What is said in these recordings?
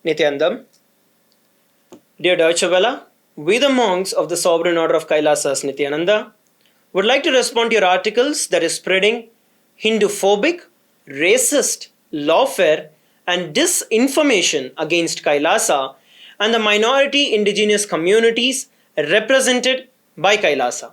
Nithyananda. Dear Deutsche Welle, we the monks of the Sovereign Order of KAILASA Nithyananda would like to respond to your articles that is spreading Hindu-phobic, racist, lawfare and disinformation against KAILASA and the minority indigenous communities represented by KAILASA.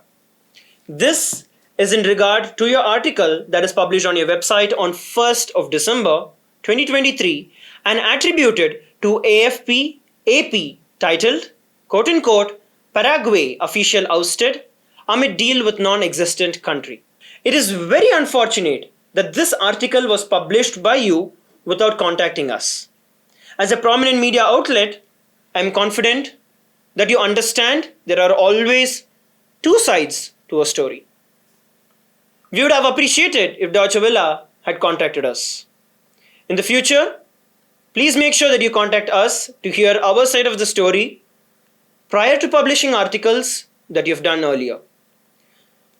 This is in regard to your article that is published on your website on 1st of December 2023 and attributed to AFP AP titled, quote-unquote, Paraguay official ousted amid deal with non-existent country. It is very unfortunate that this article was published by you without contacting us. As a prominent media outlet, I am confident that you understand there are always two sides to a story. We would have appreciated if Deutsche Welle had contacted us. In the future, please make sure that you contact us to hear our side of the story prior to publishing articles that you've done earlier.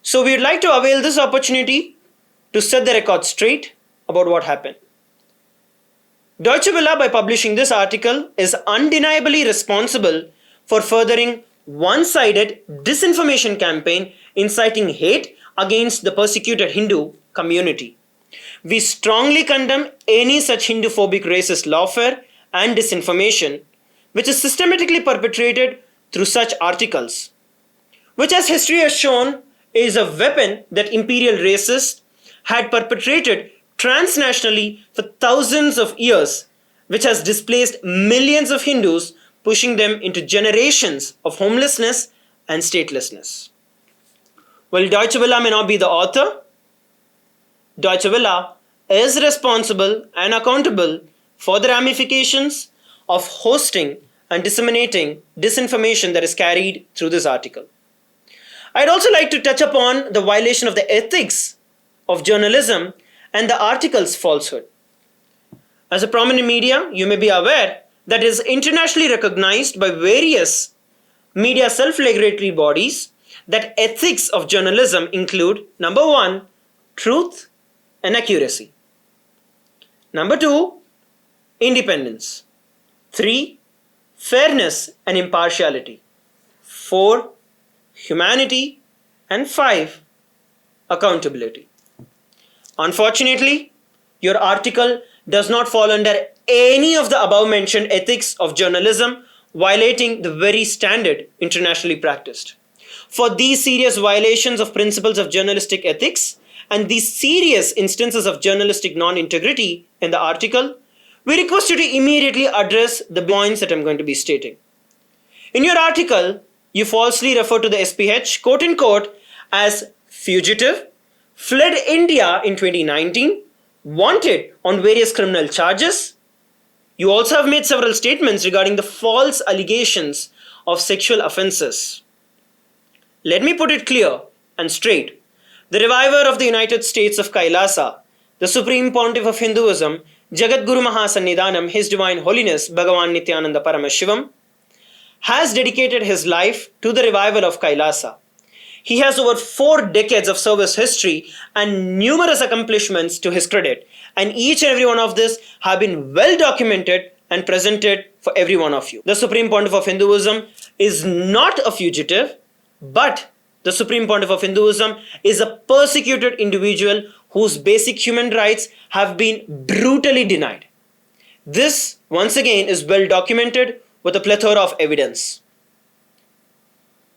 So we would like to avail this opportunity to set the record straight about what happened. Deutsche Welle, by publishing this article, is undeniably responsible for furthering one-sided disinformation campaign inciting hate against the persecuted Hindu community. We strongly condemn any such Hindu-phobic racist lawfare and disinformation which is systematically perpetrated through such articles, which, as history has shown, is a weapon that imperial racists had perpetrated transnationally for thousands of years, which has displaced millions of Hindus, pushing them into generations of homelessness and statelessness. While Deutsche Welle may not be the author, Deutsche Welle is responsible and accountable for the ramifications of hosting and disseminating disinformation that is carried through this article. I'd also like to touch upon the violation of the ethics of journalism and the article's falsehood. As a prominent media, you may be aware that it is internationally recognized by various media self-regulatory bodies that ethics of journalism include, number 1, truth and accuracy. Number 2, independence. 3, fairness and impartiality. 4, humanity. And 5, accountability. Unfortunately, your article does not fall under any of the above mentioned ethics of journalism, violating the very standard internationally practiced. For these serious violations of principles of journalistic ethics and these serious instances of journalistic non-integrity in the article, we request you to immediately address the points that I'm going to be stating. In your article, you falsely refer to the SPH, quote-unquote, as fugitive, fled India in 2019, wanted on various criminal charges. You also have made several statements regarding the false allegations of sexual offenses. Let me put it clear and straight. The reviver of the United States of KAILASA, the Supreme Pontiff of Hinduism, Jagadguru Mahasannidhanam, His Divine Holiness Bhagavan Nithyananda Paramashivam, has dedicated his life to the revival of KAILASA. He has over 4 decades of service history and numerous accomplishments to his credit, and each and every one of this have been well documented and presented for every one of you. The Supreme Pontiff of Hinduism is not a fugitive, but the Supreme Pontiff of Hinduism is a persecuted individual whose basic human rights have been brutally denied. This, once again, is well documented with a plethora of evidence.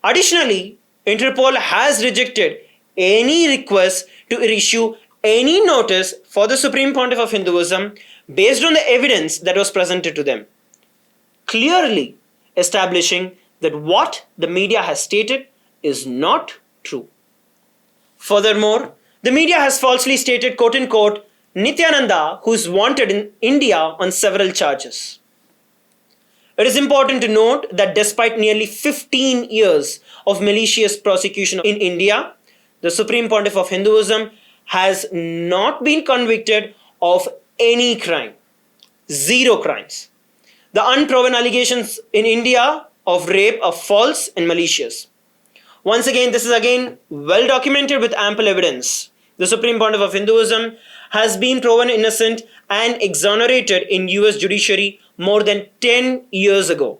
Additionally, Interpol has rejected any request to issue any notice for the Supreme Pontiff of Hinduism based on the evidence that was presented to them, clearly establishing that what the media has stated is not true. Furthermore, the media has falsely stated, quote-unquote, Nithyananda, who is wanted in India on several charges. It is important to note that despite nearly 15 years of malicious prosecution in India, the Supreme Pontiff of Hinduism has not been convicted of any crime. 0 crimes. The unproven allegations in India of rape are false and malicious. Once again, this is again well documented with ample evidence. The Supreme Pontiff of Hinduism has been proven innocent and exonerated in US judiciary more than 10 years ago.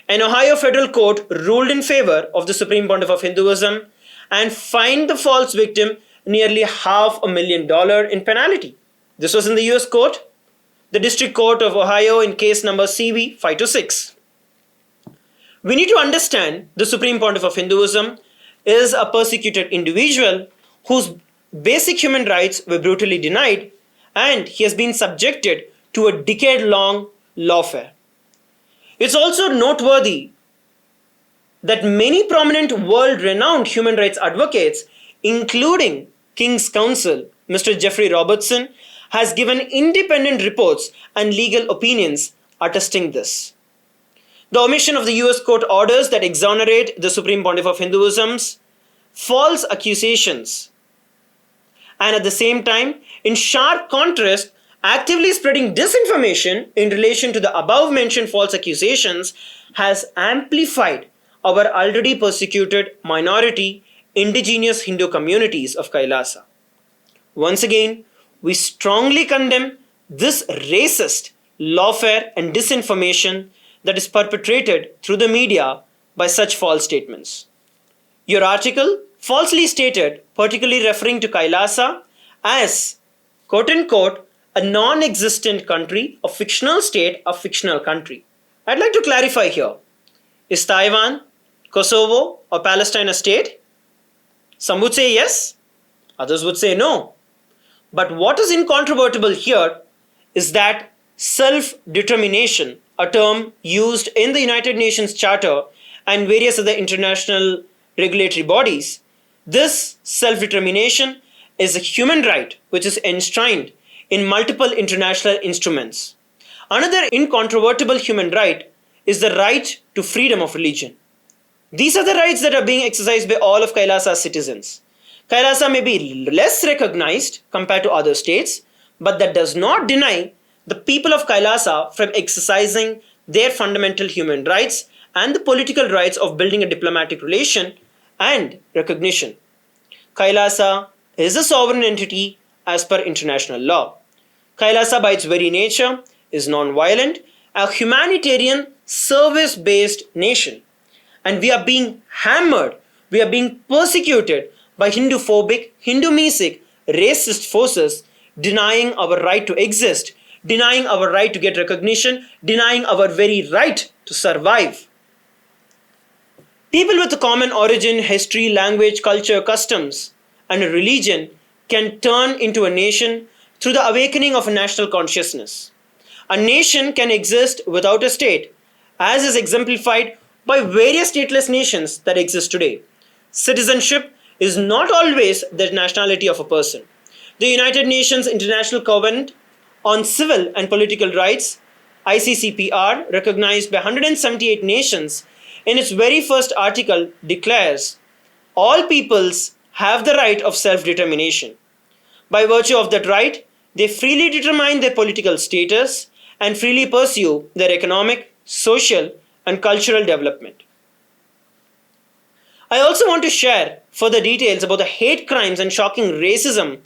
An Ohio federal court ruled in favor of the Supreme Pontiff of Hinduism and fined the false victim nearly $500,000 in penalty. This was in the US court, the District Court of Ohio, in case number CV 526. We need to understand the Supreme Pontiff of Hinduism is a persecuted individual whose basic human rights were brutally denied, and he has been subjected to a decade-long lawfare. It's also noteworthy that many prominent world-renowned human rights advocates, including King's Counsel, Mr. Jeffrey Robertson, has given independent reports and legal opinions attesting this. The omission of the US court orders that exonerate the Supreme Pontiff of Hinduism's false accusations, and at the same time, in sharp contrast, actively spreading disinformation in relation to the above-mentioned false accusations, has amplified our already persecuted minority indigenous Hindu communities of KAILASA. Once again, we strongly condemn this racist lawfare and disinformation that is perpetrated through the media by such false statements. Your article falsely stated, particularly referring to KAILASA as, quote-unquote, a non-existent country, a fictional state, a fictional country. I'd like to clarify here. Is Taiwan, Kosovo, or Palestine a state? Some would say yes, others would say no. But what is incontrovertible here is that self-determination, a term used in the United Nations Charter and various other international regulatory bodies, this self-determination is a human right which is enshrined in multiple international instruments. Another incontrovertible human right is the right to freedom of religion. These are the rights that are being exercised by all of KAILASA's citizens. KAILASA may be less recognized compared to other states, but that does not deny the people of KAILASA from exercising their fundamental human rights and the political rights of building a diplomatic relation and recognition. KAILASA is a sovereign entity as per international law. KAILASA by its very nature is non-violent, a humanitarian service-based nation. And we are being hammered, we are being persecuted by Hindu-phobic, Hindu-mesic, racist forces denying our right to exist, denying our right to get recognition, denying our very right to survive. People with a common origin, history, language, culture, customs, and a religion can turn into a nation through the awakening of a national consciousness. A nation can exist without a state, as is exemplified by various stateless nations that exist today. Citizenship is not always the nationality of a person. The United Nations International Covenant on Civil and Political Rights, ICCPR, recognized by 178 nations, in its very first article declares, all peoples have the right of self-determination. By virtue of that right, they freely determine their political status and freely pursue their economic, social, and cultural development. I also want to share further details about the hate crimes and shocking racism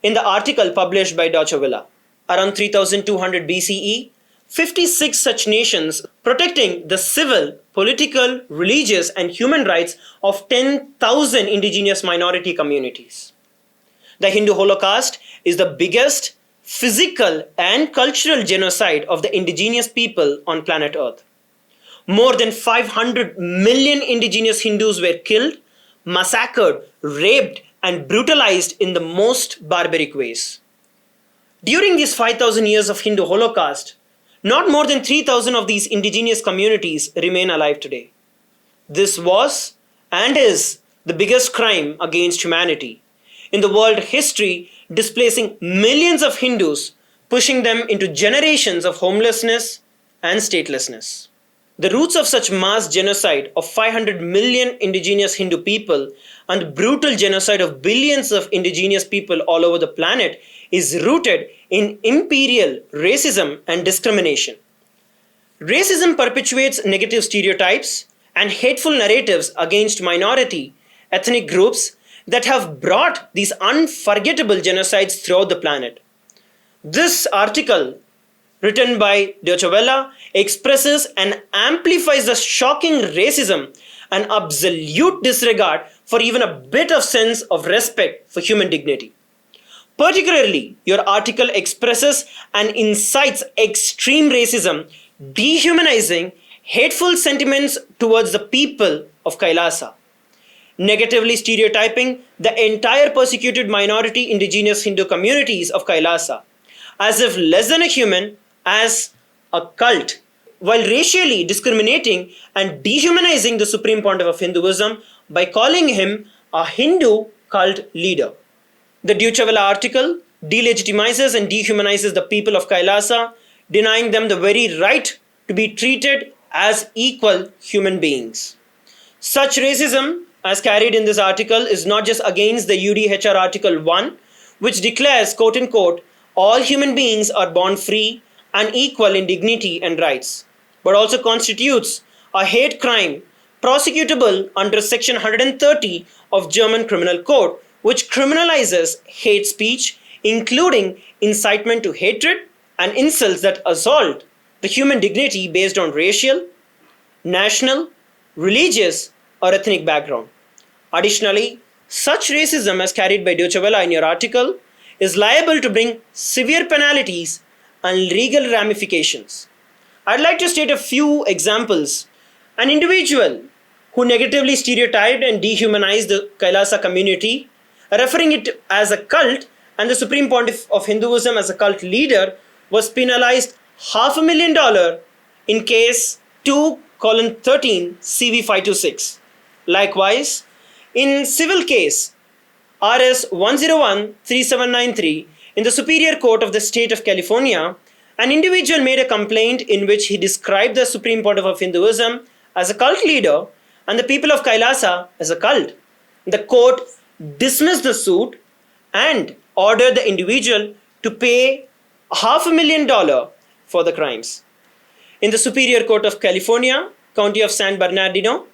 in the article published by Deutsche Welle. Around 3200 BCE, 56 such nations protecting the civil, political, religious, and human rights of 10,000 indigenous minority communities. The Hindu Holocaust is the biggest physical and cultural genocide of the indigenous people on planet Earth. More than 500 million indigenous Hindus were killed, massacred, raped, and brutalized in the most barbaric ways. During these 5,000 years of Hindu Holocaust, not more than 3,000 of these indigenous communities remain alive today. This was and is the biggest crime against humanity in the world history, displacing millions of Hindus, pushing them into generations of homelessness and statelessness. The roots of such mass genocide of 500 million indigenous Hindu people and the brutal genocide of billions of indigenous people all over the planet is rooted in imperial racism and discrimination. Racism perpetuates negative stereotypes and hateful narratives against minority ethnic groups that have brought these unforgettable genocides throughout the planet. This article, written by Deutsche Welle, expresses and amplifies the shocking racism and absolute disregard for even a bit of sense of respect for human dignity. Particularly, your article expresses and incites extreme racism, dehumanizing hateful sentiments towards the people of Kailasa, negatively stereotyping the entire persecuted minority indigenous Hindu communities of Kailasa as if less than a human, as a cult, while racially discriminating and dehumanizing the Supreme Pontiff of Hinduism by calling him a Hindu cult leader. The Deutsche Welle article delegitimizes and dehumanizes the people of Kailasa, denying them the very right to be treated as equal human beings. Such racism, as carried in this article, is not just against the UDHR Article 1, which declares, quote unquote, all human beings are born free and equal in dignity and rights, but also constitutes a hate crime prosecutable under Section 130 of German Criminal Code, which criminalizes hate speech, including incitement to hatred and insults that assault the human dignity based on racial, national, religious, or ethnic background. Additionally, such racism as carried by Deutsche Welle in your article is liable to bring severe penalties and legal ramifications. I'd like to state a few examples. An individual who negatively stereotyped and dehumanized the Kailasa community, referring it as a cult and the Supreme Pontiff of Hinduism as a cult leader, was penalized $500,000 in case 2:13 CV 526. Likewise, in civil case RS 1013793 in the Superior Court of the State of California, an individual made a complaint in which he described the Supreme Pontiff of Hinduism as a cult leader and the people of Kailasa as a cult. The court dismissed the suit and ordered the individual to pay $500,000 for the crimes. In the Superior Court of California, County of San Bernardino,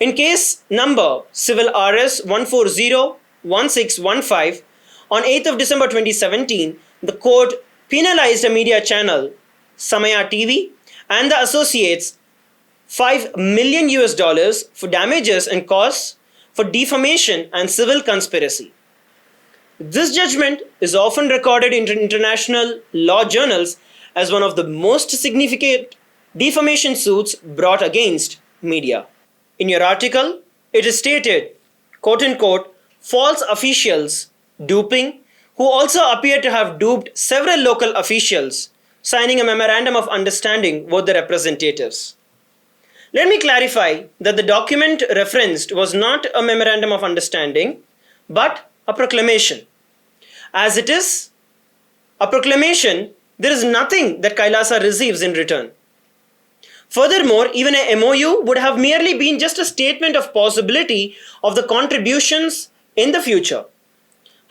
in case number Civil RS 1401615, on 8th of December 2017, the court penalized a media channel, Samaya TV, and the associates $5 million for damages and costs for defamation and civil conspiracy. This judgment is often recorded in international law journals as one of the most significant defamation suits brought against media. In your article, it is stated, quote unquote, false officials duping, who also appear to have duped several local officials, signing a memorandum of understanding with the representatives. Let me clarify that the document referenced was not a memorandum of understanding, but a proclamation. As it is a proclamation, there is nothing that Kailasa receives in return. Furthermore, even a MOU would have merely been just a statement of possibility of the contributions in the future.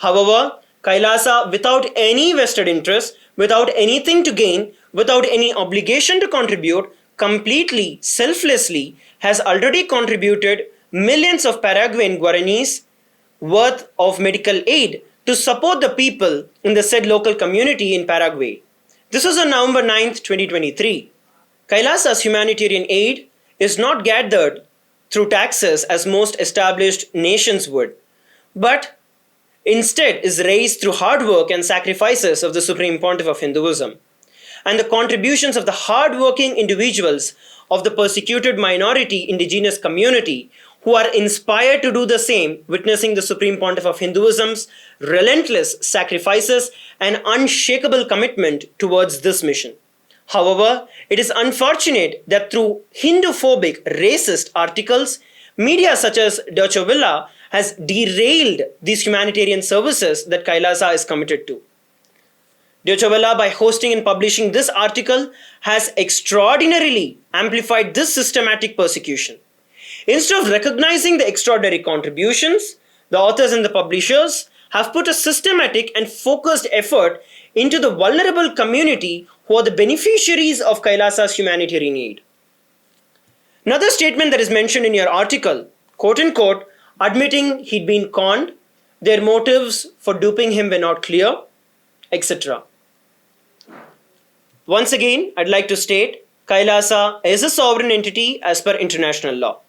However, Kailasa, without any vested interest, without anything to gain, without any obligation to contribute, completely, selflessly, has already contributed millions of Paraguayan Guaranis worth of medical aid to support the people in the said local community in Paraguay. This was on November 9th, 2023. Kailasa's humanitarian aid is not gathered through taxes as most established nations would, but instead is raised through hard work and sacrifices of the Supreme Pontiff of Hinduism, and the contributions of the hard-working individuals of the persecuted minority indigenous community who are inspired to do the same, witnessing the Supreme Pontiff of Hinduism's relentless sacrifices and unshakable commitment towards this mission. However, it is unfortunate that through Hindu-phobic, racist articles, media such as Deutsche Welle has derailed these humanitarian services that Kailasa is committed to. Deutsche Welle, by hosting and publishing this article, has extraordinarily amplified this systematic persecution. Instead of recognizing the extraordinary contributions, the authors and the publishers have put a systematic and focused effort into the vulnerable community who are the beneficiaries of Kailasa's humanitarian aid. Another statement that is mentioned in your article, quote unquote, admitting he'd been conned, their motives for duping him were not clear, etc. Once again, I'd like to state KAILASA is a sovereign entity as per international law.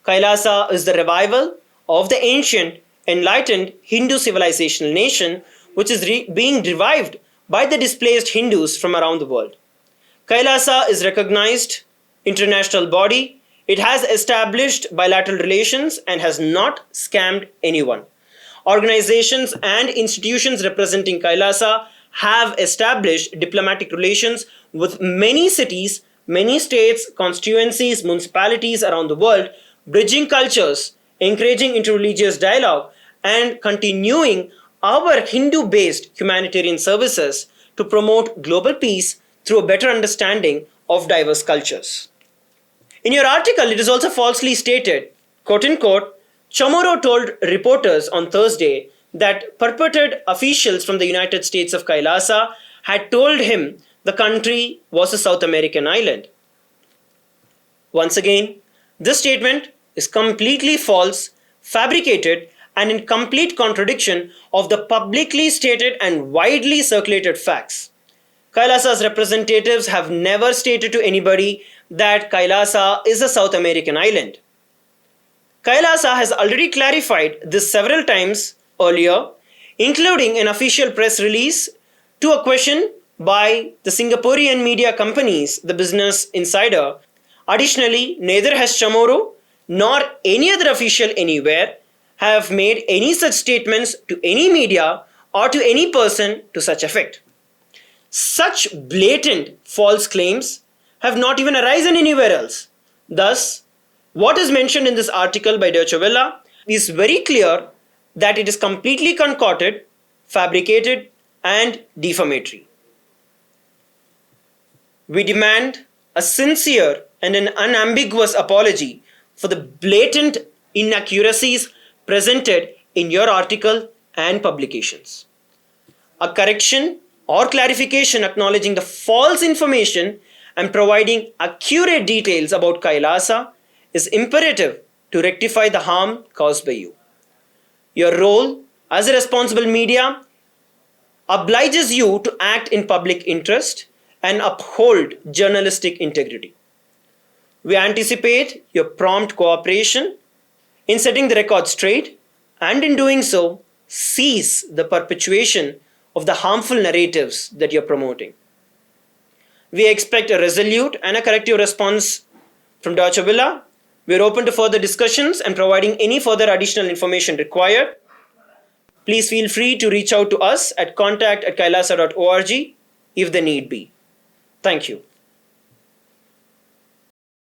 KAILASA is the revival of the ancient, enlightened Hindu civilizational nation which is being revived by the displaced Hindus from around the world. KAILASA is recognized international body. It has established bilateral relations and has not scammed anyone. Organizations and institutions representing KAILASA have established diplomatic relations with many cities, many states, constituencies, municipalities around the world, bridging cultures, encouraging interreligious dialogue, and continuing our Hindu-based humanitarian services to promote global peace through a better understanding of diverse cultures. In your article, it is also falsely stated, quote unquote, Chamorro told reporters on Thursday that purported officials from the United States of KAILASA had told him the country was a South American island. Once again, this statement is completely false, fabricated, and in complete contradiction of the publicly stated and widely circulated facts. KAILASA's representatives have never stated to anybody that KAILASA is a South American island. KAILASA has already clarified this several times earlier, including an official press release to a question by the Singaporean media companies, the Business Insider. Additionally, neither has Chamorro nor any other official anywhere have made any such statements to any media or to any person to such effect. Such blatant false claims have not even arisen anywhere else. Thus, what is mentioned in this article by Deutsche Welle is very clear that it is completely concocted, fabricated, and defamatory. We demand a sincere and an unambiguous apology for the blatant inaccuracies presented in your article and publications. A correction or clarification acknowledging the false information and providing accurate details about KAILASA is imperative to rectify the harm caused by you. Your role as a responsible media obliges you to act in public interest and uphold journalistic integrity. We anticipate your prompt cooperation in setting the record straight and in doing so, cease the perpetuation of the harmful narratives that you're promoting. We expect a resolute and a corrective response from Deutsche Welle. We're open to further discussions and providing any further additional information required. Please feel free to reach out to us at contact@kailasa.org if the need be. Thank you.